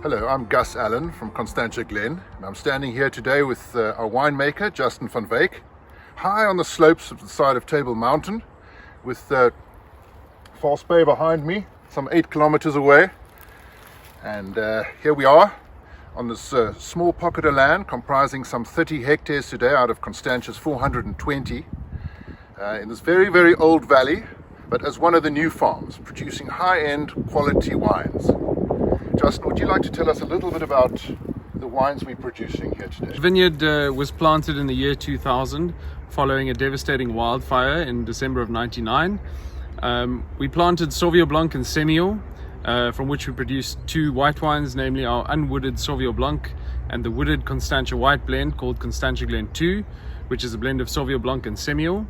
Hello, I'm Gus Allen from Constantia, Glen, and I'm standing here today with our winemaker, Justin van Wyk, high on the slopes of the side of Table Mountain, with False Bay behind me, some 8 kilometers away. And here we are on this small pocket of land comprising some 30 hectares today out of Constantia's 420, in this very, very old valley, but as one of the new farms, producing high-end quality wines. Justin, would you like to tell us a little bit about the wines we're producing here today? The vineyard was planted in the year 2000 following a devastating wildfire in December of 99. We planted Sauvignon Blanc and Semillon, from which we produced 2 white wines, namely our unwooded Sauvignon Blanc and the wooded Constantia white blend called Constantia Glen 2, which is a blend of Sauvignon Blanc and Semillon.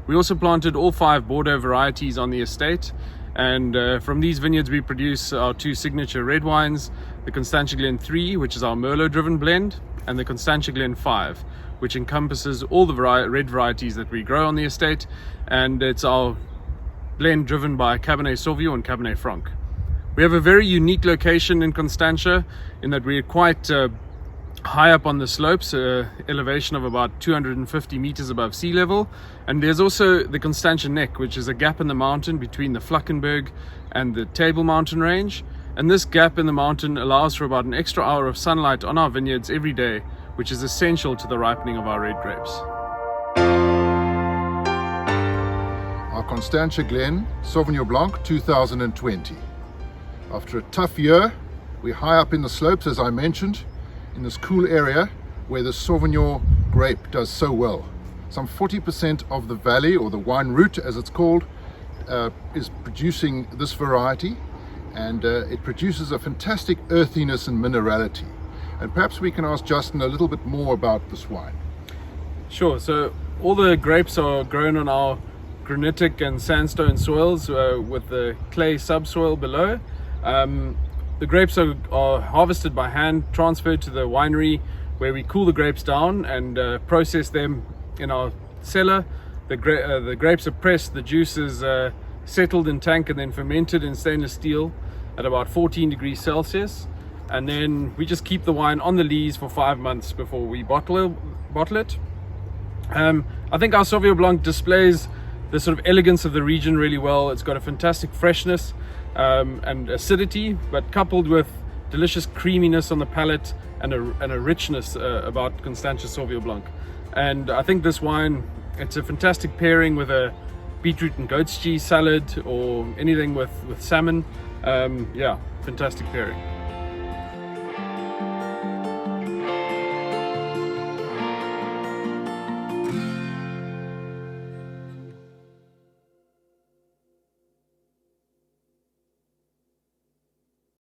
We also planted all 5 Bordeaux varieties on the estate. And from these vineyards we produce our 2 signature red wines, the Constantia Glen 3, which is our Merlot driven blend, and the Constantia Glen 5, which encompasses all the red varieties that we grow on the estate, and it's our blend driven by Cabernet Sauvignon and Cabernet Franc. We have a very unique location in Constantia in that we're quite high up on the slopes, elevation of about 250 meters above sea level, and there's also the Constantia Neck, which is a gap in the mountain between the Fluckenberg and the Table Mountain range, and this gap in the mountain allows for about an extra hour of sunlight on our vineyards every day, which is essential to the ripening of our red grapes. Our Constantia Glen Sauvignon Blanc 2020. After a tough year, we're high up in the slopes, as I mentioned, in this cool area where the Sauvignon grape does so well. Some 40% of the valley, or the wine route as it's called, is producing this variety, and it produces a fantastic earthiness and minerality. And perhaps we can ask Justin a little bit more about this wine. Sure, so all the grapes are grown on our granitic and sandstone soils with the clay subsoil below. The grapes are harvested by hand, transferred to the winery where we cool the grapes down and process them in our cellar. The grapes are pressed, the juice is settled in tank and then fermented in stainless steel at about 14 degrees Celsius. And then we just keep the wine on the lees for 5 months before we bottle it. I think our Sauvignon Blanc displays the sort of elegance of the region really well. It's got a fantastic freshness and acidity, but coupled with delicious creaminess on the palate and a richness about Constantia Sauvignon Blanc. And I think this wine, it's a fantastic pairing with a beetroot and goat's cheese salad or anything with salmon. Yeah, fantastic pairing.